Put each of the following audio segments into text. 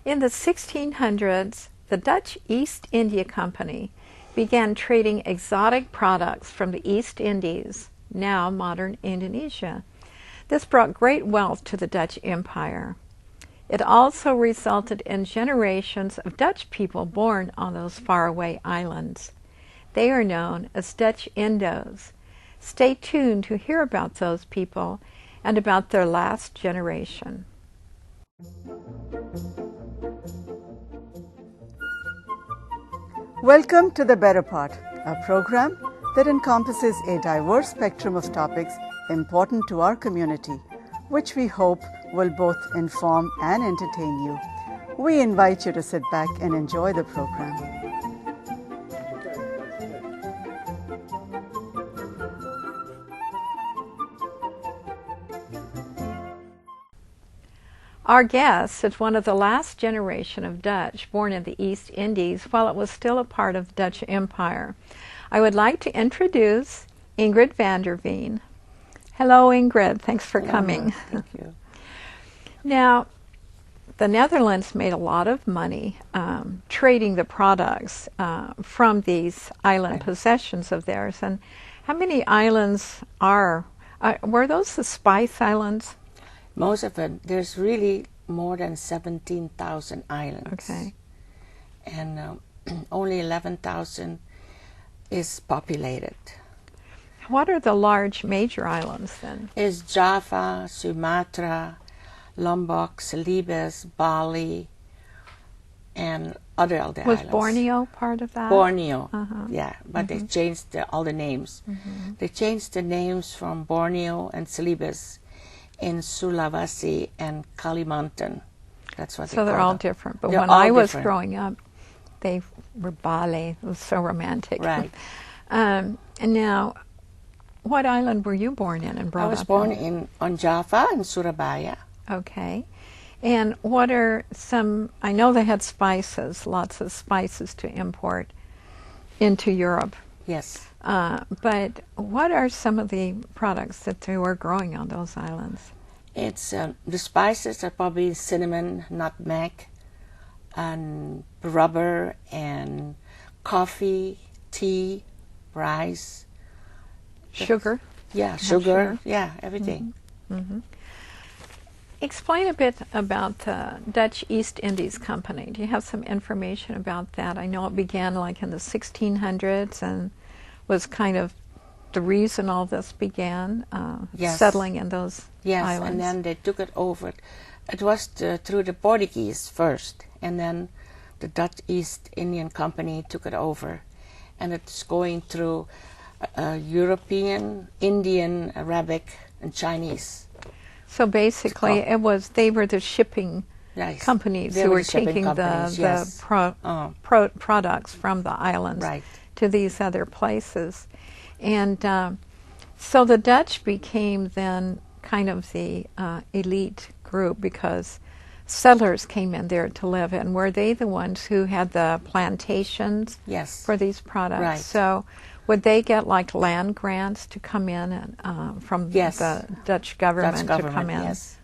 In the 1600s, the Dutch East India Company began trading exotic products from the East Indies, now modern Indonesia. This brought great wealth to the Dutch Empire. It also resulted in generations of Dutch people born on those faraway islands. They are known as Dutch Indos. Stay tuned to hear about those people and about their last generation. Welcome to The Better Part, a program that encompasses a diverse spectrum of topics important to our community, which we hope will both inform and entertain you. We invite you to sit back and enjoy the program. Our guest is one of the last generation of Dutch born in the East Indies while it was still a part of the Dutch Empire. I would like to introduce Ingrid van der Veen. Hello, Ingrid. Thanks for coming. Thank you. Now, the Netherlands made a lot of money trading the products from these island possessions of theirs. And how many islands were those the Spice Islands? Most of it, there's really more than 17,000 islands. Okay. And only 11,000 is populated. What are the large major islands then? It's Java, Sumatra, Lombok, Celebes, Bali, and other islands. Was Borneo part of that? Borneo, yeah, but they changed all the names. They changed the names from Borneo and Celebes in Sulawesi and Kalimantan. That's what they call So they're all them. different. But They're when all I was different. growing up, they were Bali. It was so romantic. Right. And now, what island were you born in and brought up I was born on Java in Surabaya. Okay. And what are some, I know they had spices, lots of spices to import into Europe. Yes. But what are some of the products that they were growing on those islands? It's the spices are probably cinnamon, nutmeg, and rubber, and coffee, tea, rice. Sugar? Yeah, sugar. sugar. Yeah, everything. Explain a bit about the Dutch East Indies Company. Do you have some information about that? I know it began like in the 1600s and was kind of the reason all this began, Yes. settling in those Yes, islands. and then they took it over. It was through the Portuguese first, and then the Dutch East Indian Company took it over. And it's going through European, Indian, Arabic, and Chinese. So basically, they were the shipping Yes. companies They who were were the shipping taking companies, yes. the products from the islands Right. to these other places. And so the Dutch became then kind of the elite group because settlers came in there to live. And were they the ones who had the plantations Yes. for these products? Right. So would they get like land grants to come in and from Yes. the Dutch government, Dutch to government, come in? yes.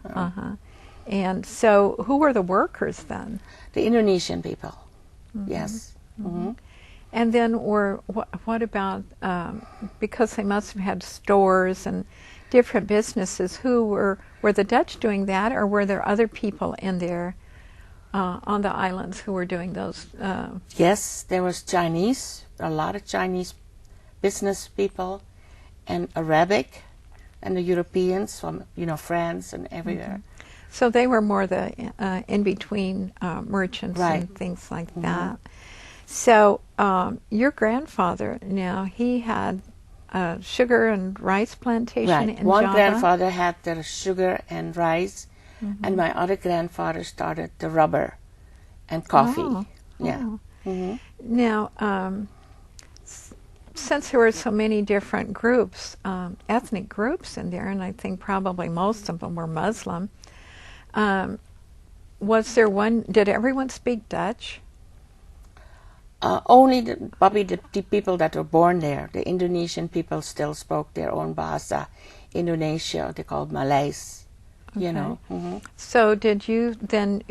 And so who were the workers then? The Indonesian people. Yes. And then what about, because they must have had stores and different businesses, were the Dutch doing that, or were there other people in there on the islands who were doing those? Yes, there was Chinese, a lot of Chinese business people, and Arabic, and the Europeans from France and everywhere. So they were more the in-between merchants Right. and things like that. So your grandfather, now, he had a sugar and rice plantation in One Java? grandfather had the sugar and rice, and my other grandfather started the rubber and coffee. Oh, Yeah. oh. Now, since there were so many different groups, ethnic groups in there, and I think probably most of them were Muslim, was there one, did everyone speak Dutch? Only probably the people that were born there. The Indonesian people still spoke their own bahasa. Indonesia, they called Malays, you know. So did you then,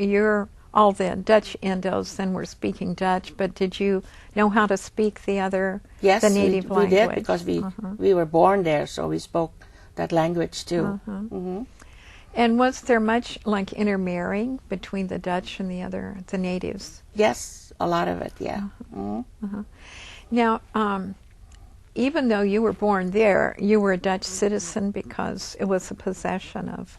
all the Dutch Indos then were speaking Dutch, but did you know how to speak the Yes, native we language? did, because we were born there, so we spoke that language too. And was there much like intermarrying between the Dutch and the natives? Yes, a lot of it, yeah. Now, even though you were born there, you were a Dutch citizen because it was a possession of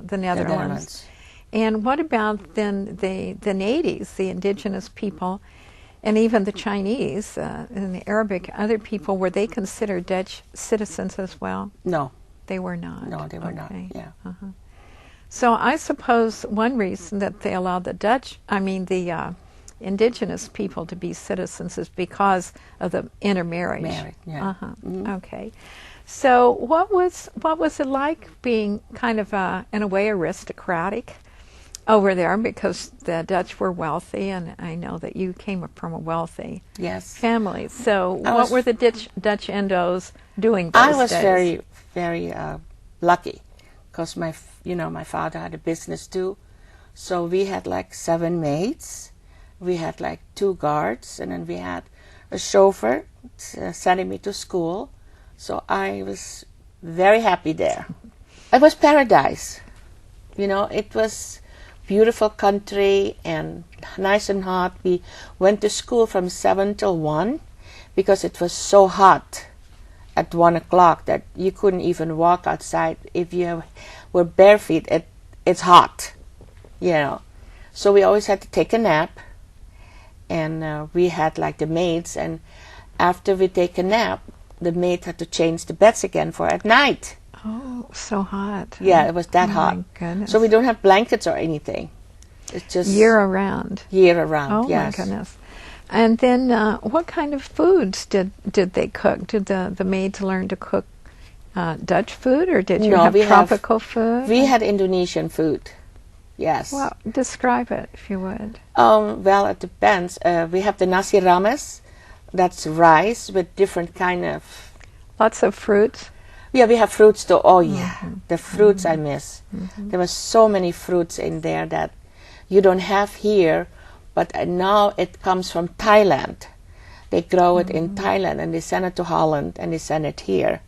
the Netherlands. And what about then the natives, the indigenous people, and even the Chinese and the Arabic, other people, were they considered Dutch citizens as well? No. They were not. No, they were not, yeah. So I suppose one reason that they allowed the indigenous people to be citizens is because of the intermarriage. Okay. So what was it like being kind of in a way aristocratic over there, because the Dutch were wealthy, and I know that you came from a wealthy family. So what were the Dutch Indos doing those days? I was very, very lucky, because my father had a business too. So we had like 7 maids, we had like 2 guards, and then we had a chauffeur sending me to school. So I was very happy there. It was paradise. It was beautiful country and nice and hot. We went to school from 7 till 1 because it was so hot at 1 o'clock that you couldn't even walk outside. If you were bare feet, it's hot, So we always had to take a nap, and we had like the maids, and after we take a nap, the maid had to change the beds again for at night. Oh, so hot. Yeah, it was that hot. My goodness. So we don't have blankets or anything. It's just year around. Year around, oh, yes. My goodness. And then what kind of foods did they cook? Did the maids learn to cook Dutch food, or did you have tropical food? We had Indonesian food, yes. Well, describe it, if you would. Well, it depends. We have the nasi rames. That's rice with different kind of... Lots of fruits? Yeah, we have fruits too. Oh, yeah. The fruits I miss. There were so many fruits in there that you don't have here, but now it comes from Thailand. They grow it in Thailand, and they send it to Holland, and they send it here.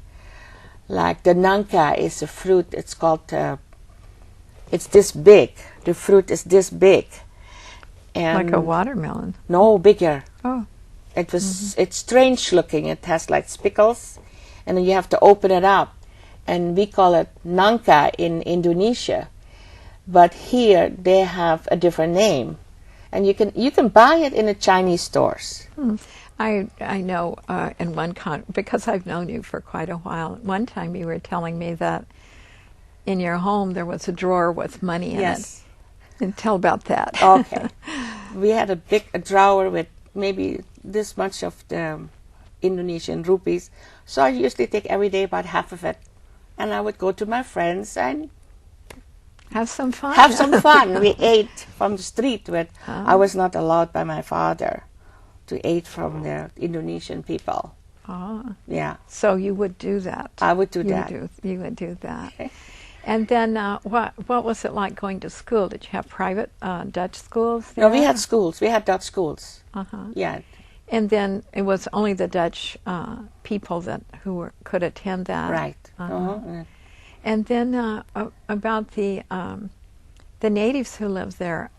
Like the nangka is a fruit. It's called... it's this big. The fruit is this big. And like a watermelon? No, bigger. Oh. It was. It's strange looking. It has like spickles, and then you have to open it up, and we call it nangka in Indonesia, but here they have a different name, and you can buy it in the Chinese stores. I know in because I've known you for quite a while. One time you were telling me that in your home there was a drawer with money in it. And tell about that. Okay, we had a drawer with maybe this much of the Indonesian rupees. So I usually take every day about half of it, and I would go to my friends and have some fun. We ate from the street. I was not allowed by my father to eat from the Indonesian people. Oh. Yeah. So you would do that. I would do that. You would do that. And then what was it like going to school? Did you have private Dutch schools there? No, we had schools. We had Dutch schools. Yeah. And then it was only the Dutch people who could attend that. Right. And then about the natives who lived there,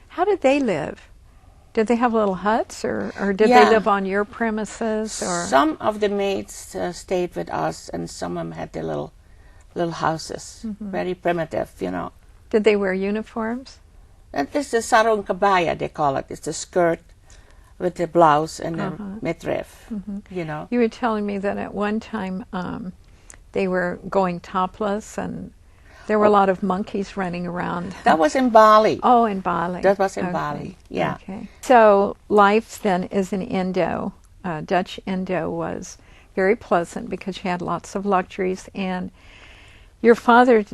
how did they live? Did they have little huts, or did they live on your premises? Or some of the maids stayed with us, and some of them had their little houses, very primitive, Did they wear uniforms? And it's the sarong kabaya, they call it. It's the skirt with the blouse and the midriff, You were telling me that at one time they were going topless, and there were a lot of monkeys running around. That was in Bali. Oh, in Bali. That was in Bali, yeah. Okay. So life then as an Indo, Dutch Indo, was very pleasant because you had lots of luxuries. And your father,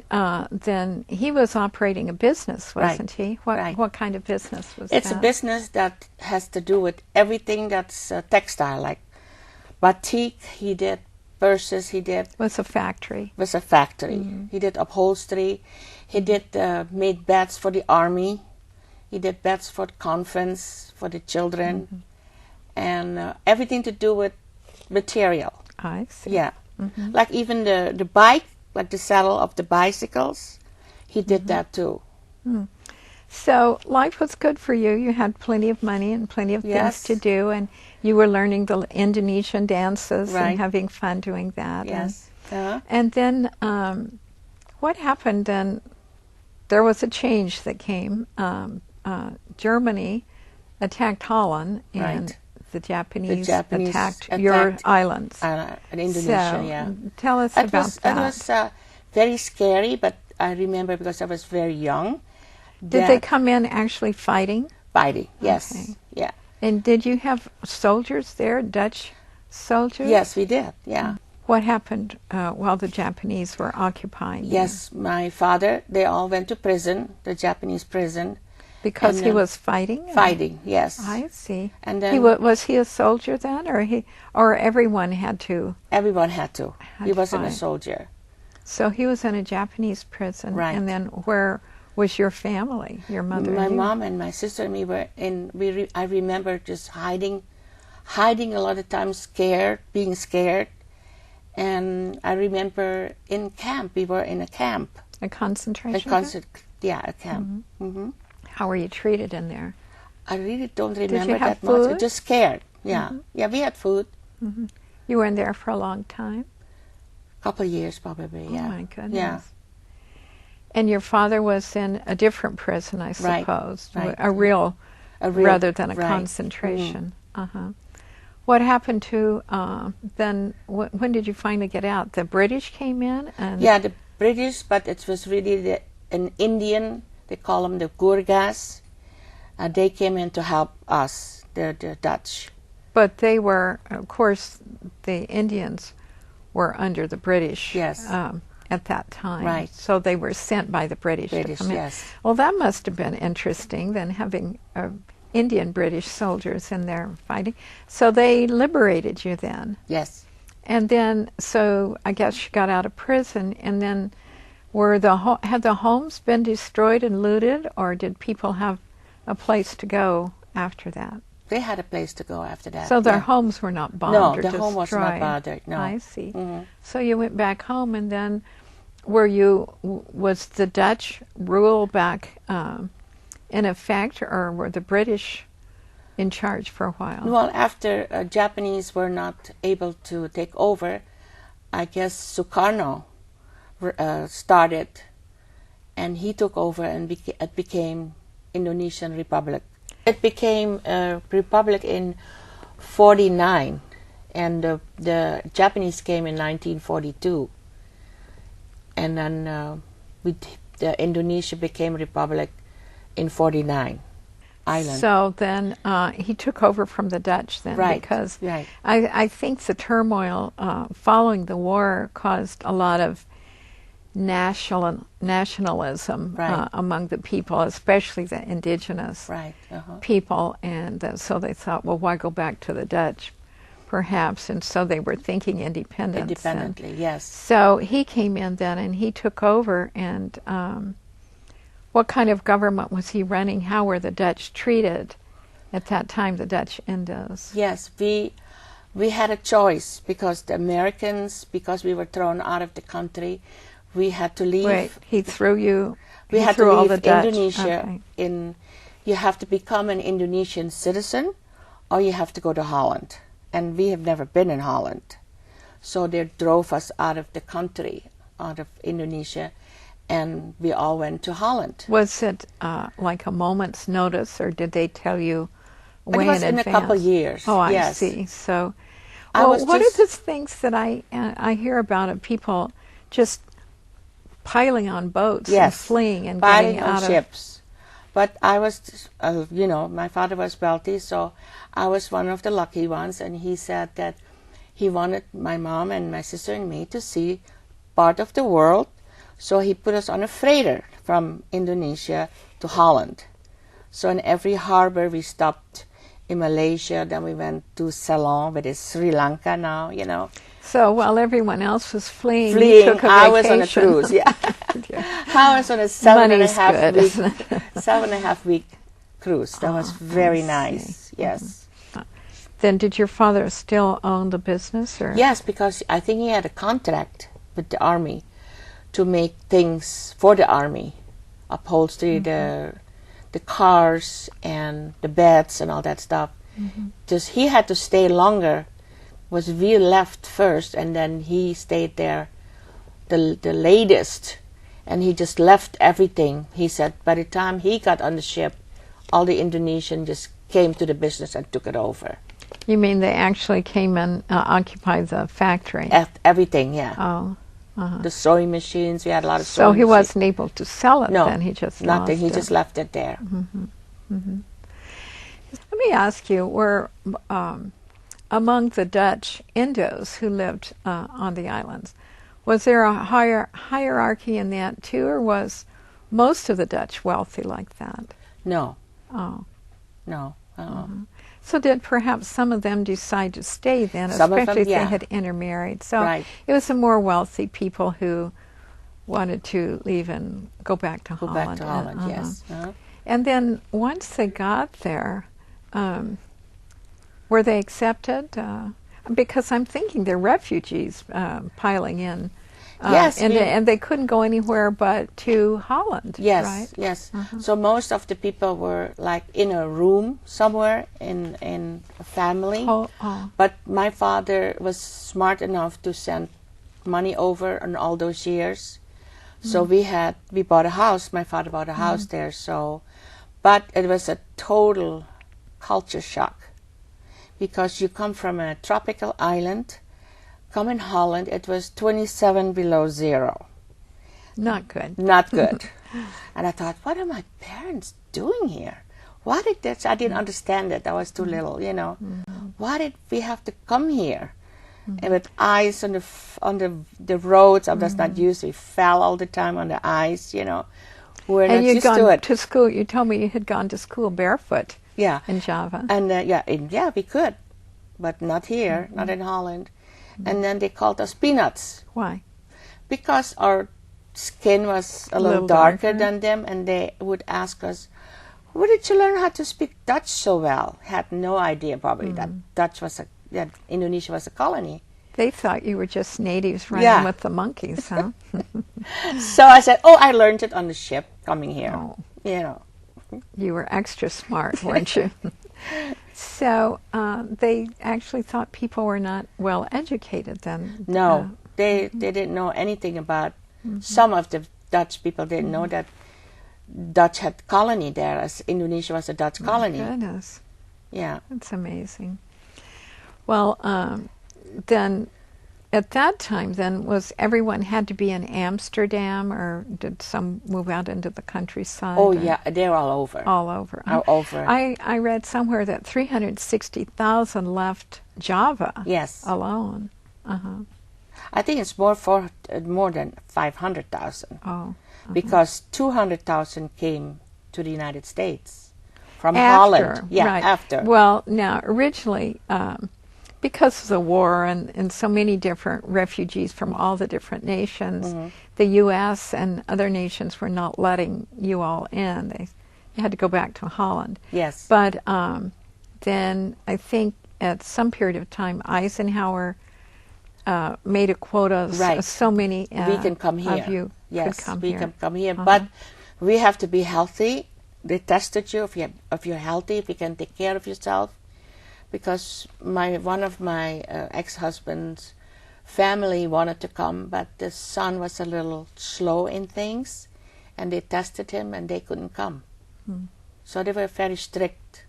then, he was operating a business, wasn't he? What kind of business was that? It's a business that has to do with everything that's textile, like batik he did, purses he did. Was a factory. Was a factory. He did upholstery. He did made beds for the army. He did Bedford Conference for the children, and everything to do with material. I see. Yeah, like even the bike, like the saddle of the bicycles, he did that too. So life was good for you. You had plenty of money and plenty of Yes. things to do, and you were learning the Indonesian dances Right. and having fun doing that. Yes. And then what happened then? There was a change that came. Germany attacked Holland, and Right. the Japanese, Japanese attacked your attacked, islands. In Indonesia, So yeah. tell us It about was, that. It was very scary, but I remember because I was very young. Did they come in actually fighting? Fighting, yes. Okay. Yeah. And did you have soldiers there, Dutch soldiers? Yes, we did, yeah. What happened while the Japanese were occupying you? Yes, my father, they all went to prison, the Japanese prison. Because and, he was fighting? Fighting, yes. I see. And then was he a soldier then, or everyone had to? everyone had to. Had He to wasn't a fight. soldier. So he was in a Japanese prison. Right. And then where was your family, your mother? My and you? mom and my sister and me were in. I remember just hiding a lot of times, being scared. And I remember in camp. We were in a camp. A concentration camp? A camp. Mm-hmm. How were you treated in there? I really don't you remember have that much. food? Just scared. Yeah, yeah. We had food. You were in there for a long time? Couple of years probably. Yeah. Oh my goodness. Yeah. And your father was in a different prison, I Right, suppose, right. a real rather than a right. concentration. What happened to then? When did you finally get out? The British came in, and Yeah, the British, but it was really an Indian. They call them the Gurkhas. They came in to help us, the Dutch. but they were, of course, the Indians were under the British. Yes. At that time, Right. So they were sent by the British to come in. Yes. Well, that must have been interesting then, having Indian British soldiers in there fighting. So they liberated you then. Yes. And then, so I guess you got out of prison, and then had the homes been destroyed and looted, or did people have a place to go after that? They had a place to go after that. So their yeah. homes were not bombed No, or the destroyed? home was not bothered, no. I see. Mhm. So you went back home, and then was the Dutch rule back in effect, or were the British in charge for a while? Well, after Japanese were not able to take over, I guess Sukarno started, and he took over, and it became Indonesian Republic. It became a republic in 49, and the Japanese came in 1942, and then Indonesia became republic in 49. Island. So then he took over from the Dutch then, Right, because right. I think the turmoil following the war caused a lot of nationalism Right. among the people, especially the indigenous Right. people, and so they thought, well, why go back to the Dutch, perhaps, and so they were thinking independence. Independently, yes. So he came in then, and he took over, and what kind of government was he running? How were the Dutch treated at that time, the Dutch Indos? Yes, we had a choice because the Americans, because we were thrown out of the country, we had to leave. Wait, he threw you. We he had threw to all leave the Dutch. Indonesia. Okay. You have to become an Indonesian citizen, or you have to go to Holland. And we have never been in Holland, so they drove us out of the country, out of Indonesia, and we all went to Holland. Was it like a moment's notice, or did they tell you way It was in in advance? a couple years. Oh, I yes. see. So, I well, was what just- are the things that I hear about of people just piling on boats and Yes, fleeing and piling getting on out of ships. But I was, my father was wealthy, so I was one of the lucky ones. And he said that he wanted my mom and my sister and me to see part of the world. So he put us on a freighter from Indonesia to Holland. So in every harbor we stopped in Malaysia. Then we went to Ceylon, which is Sri Lanka now, So while everyone else was fleeing, you Fleeing, took a I was on a vacation. cruise, yeah. I was on a 7.5 Money's good, week, isn't it? 7.5 week cruise. That was very I nice. see. Yes. Then did your father still own the business? Or? Yes, because I think he had a contract with the army to make things for the army, upholstery, the cars and the beds and all that stuff. Just he had to stay longer. Was we left first, and then he stayed there the latest, and he just left everything. He said by the time he got on the ship, all the Indonesians just came to the business and took it over. You mean they actually came and occupied the factory? Everything, yeah. Oh. The sewing machines, we had a lot of So sewing he machines. wasn't able to sell it No, then? He just nothing. lost He it. just left it there. Let me ask you, were among the Dutch Indos who lived on the islands, was there a hierarchy in that too, or was most of the Dutch wealthy like that? No, Oh. no. So did perhaps some of them decide to stay then, Some of them, especially if yeah. they had intermarried? So Right. it was the more wealthy people who wanted to leave and go back to Go Holland. back to Holland, yes. And then once they got there, were they accepted? Because I'm thinking they're refugees piling in. Yes, and they couldn't go anywhere but to Holland, Yes, right? yes. So most of the people were like in a room somewhere in a family. Oh. But my father was smart enough to send money over in all those years. So we bought a house. My father bought a house there. So, but it was a total culture shock because you come from a tropical island. Come in Holland, it was 27 below zero. Not good. Not good. And I thought, what are my parents doing here? Why did this? I didn't understand it. I was too little, you know. Why did we have to come here? And with ice on the roads, I was not used to. We fell all the time on the ice, you know. We're And not you'd used to gone it. to school. You told me you had gone to school barefoot Yeah. in Java. And yeah, we could, but not here, not in Holland. And then they called us peanuts Why? because our skin was a little darker than them, and they would ask us, "Where did you learn how to speak Dutch so well?" Had no idea probably that that Indonesia was a colony. They thought you were just natives running Yeah. with the monkeys, huh? So I said, "Oh, I learned it on the ship coming here." Oh. You know. You were extra smart, weren't you? So they actually thought people were not well educated then. No, they didn't know anything about. Some of the Dutch people didn't know that Dutch had colony there, as Indonesia was a Dutch colony. My goodness, Yeah. that's amazing. Well, then at that time, then was everyone had to be in Amsterdam, or did some move out into the countryside? Oh or yeah, they're all over. all over. All over. I read somewhere that 360,000 left Java Yes. alone. I think it's more than 500,000 Oh, because 200,000 came to the United States from after, Holland. Yeah, right. after. Well, now originally, because of the war and so many different refugees from all the different nations, the U.S. and other nations were not letting you all in. They had to go back to Holland. Yes. But then I think at some period of time, Eisenhower made a quota. Right. So many we can come here. of you yes, could come we here. can come here, but we have to be healthy. They tested you if you're healthy, if you can take care of yourself. Because one of my ex-husband's family wanted to come, but the son was a little slow in things, and they tested him and they couldn't come. So they were very strict.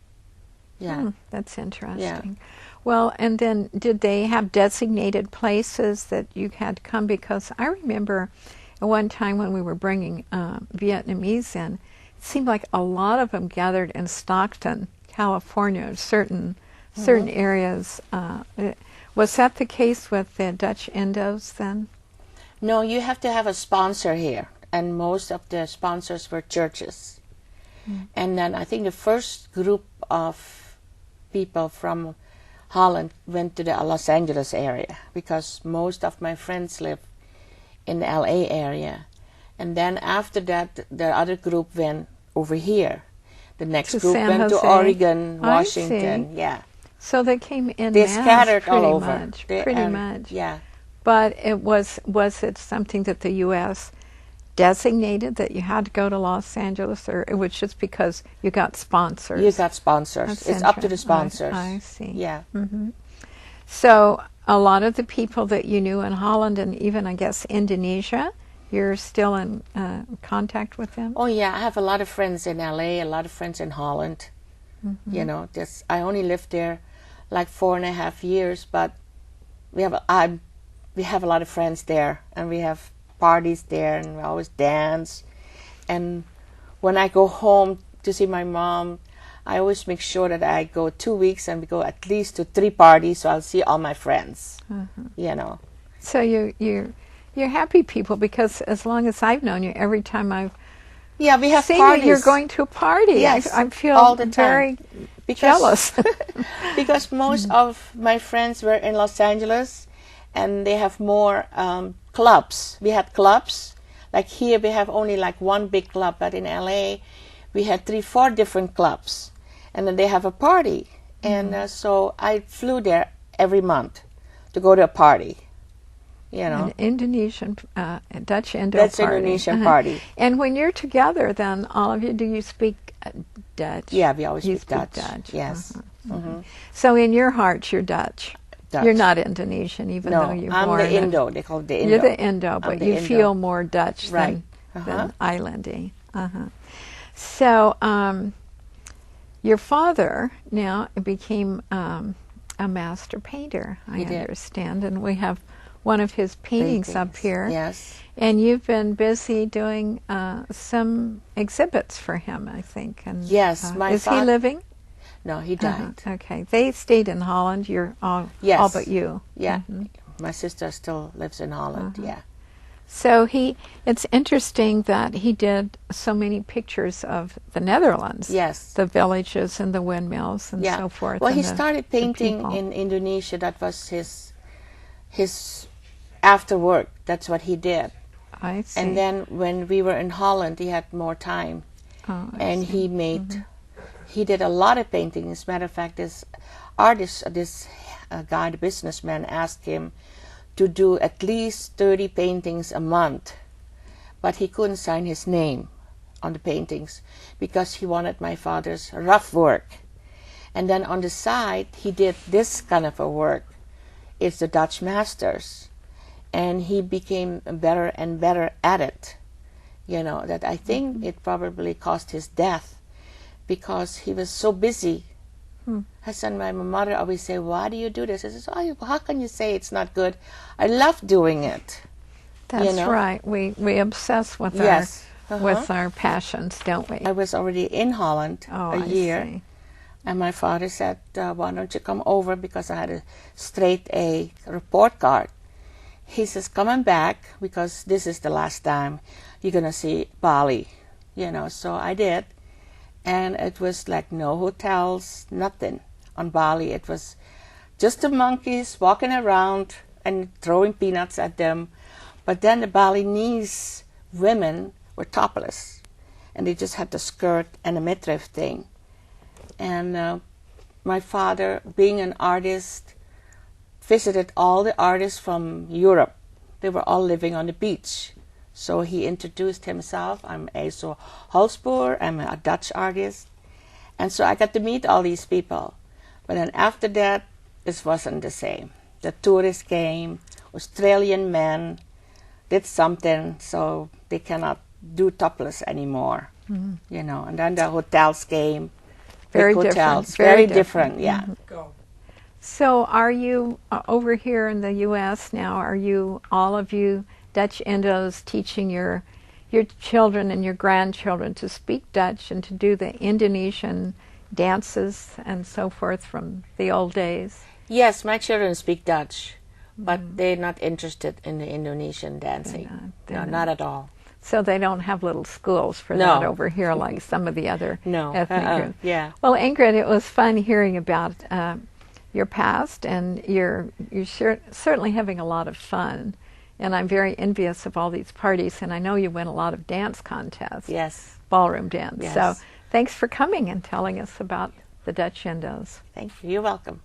Yeah. That's interesting. Well, and then did they have designated places that you had to come? Because I remember at one time when we were bringing Vietnamese in, it seemed like a lot of them gathered in Stockton, California, certain areas. Was that the case with the Dutch Indos then? No, you have to have a sponsor here, and most of the sponsors were churches. And then I think the first group of people from Holland went to the Los Angeles area because most of my friends live in the LA area. And then after that, the other group went over here. The next To group San went to Jose. Oregon, I Washington. see. Yeah. So they came in They mass, scattered all pretty over. much, They pretty are- much. Yeah. But was it something that the U.S. designated that you had to go to Los Angeles, or it was just because you got sponsors? You got sponsors. That's It's up to the interesting. sponsors. I see. Yeah. So a lot of the people that you knew in Holland and even, I guess, Indonesia, you're still in contact with them? Oh yeah, I have a lot of friends in LA, a lot of friends in Holland. You know, I only lived there like 4.5 years, but we have a lot of friends there, and we have parties there, and we always dance. And when I go home to see my mom, I always make sure that I go 2 weeks and we go at least to 3 parties, so I'll see all my friends. You know. So you're happy people, because as long as I've known you, every time I've Yeah, we have seen parties. you, you're going to a party. Yes, I feel all the time. very Because- jealous. Because most of my friends were in Los Angeles, and they have more clubs. We had clubs. Like here, we have only like one big club, but in LA, we had 3-4 different clubs, and then they have a party. And so I flew there every month to go to a party. You know, An Indonesian, Dutch Indo that's party. Indonesian party. And when you're together, then all of you, do you speak Dutch? Yeah, we always You speak Dutch. Yes. So in your heart, you're Dutch. Dutch. You're not Indonesian, even No, though you're I'm born the in- Indo. They call it the Indo. You're the Indo, I'm but the you Indo. feel more Dutch Right. than islandy. So your father now became a master painter, I He did. understand, and we have one of his paintings up here. Yes. And you've been busy doing some exhibits for him, I think. And Yes, my is he fa- living? No, he died. Okay, they stayed in Holland. You're all Yes. but you. Yeah. My sister still lives in Holland. Yeah. So it's interesting that he did so many pictures of the Netherlands. Yes. The villages and the windmills and Yeah. so forth. Well, and he the- started the painting people. in Indonesia. That was his after work. That's what he did. I see. And then when we were in Holland, he had more time, Oh, I and see. he did a lot of painting. As a matter of fact, this artist, this guy, the businessman, asked him to do at least 30 paintings a month, but he couldn't sign his name on the paintings because he wanted my father's rough work. And then on the side, he did this kind of a work. It's the Dutch masters, and he became better and better at it. You know, that I think it probably caused his death because he was so busy. I said, my mother always say, why do you do this? I says, oh, how can you say it's not good? I love doing it. That's you know? right. We obsess with Yes. with our passions, don't we? I was already in Holland Oh, a I year, see. and my father said, why don't you come over, because I had a straight A report card. He says, come on back, because this is the last time you're going to see Bali. You know, so I did. And it was like no hotels, nothing on Bali. It was just the monkeys walking around and throwing peanuts at them. But then the Balinese women were topless, and they just had the skirt and a midriff thing. And my father, being an artist, visited all the artists from Europe. They were all living on the beach. So he introduced himself. I'm Aso Holspoor. I'm a Dutch artist. And so I got to meet all these people. But then after that, it wasn't the same. The tourists came, Australian men did something, so they cannot do topless anymore. You know, and then the hotels came. Very big different, hotels, very very different. different, yeah. So are you over here in the U.S. now? Are you, all of you Dutch Indos, teaching your children and your grandchildren to speak Dutch and to do the Indonesian dances and so forth from the old days? Yes, my children speak Dutch, but they're not interested in the Indonesian dancing. They're No, not at all. So they don't have little schools for No. that over here like some of the other No, ethnic groups. yeah. Well, Ingrid, it was fun hearing about your past, and you're certainly having a lot of fun. And I'm very envious of all these parties, and I know you win a lot of dance contests. Yes. Ballroom dance. Yes. So Thanks for coming and telling us about the Dutch Indos. Thank you. You're welcome.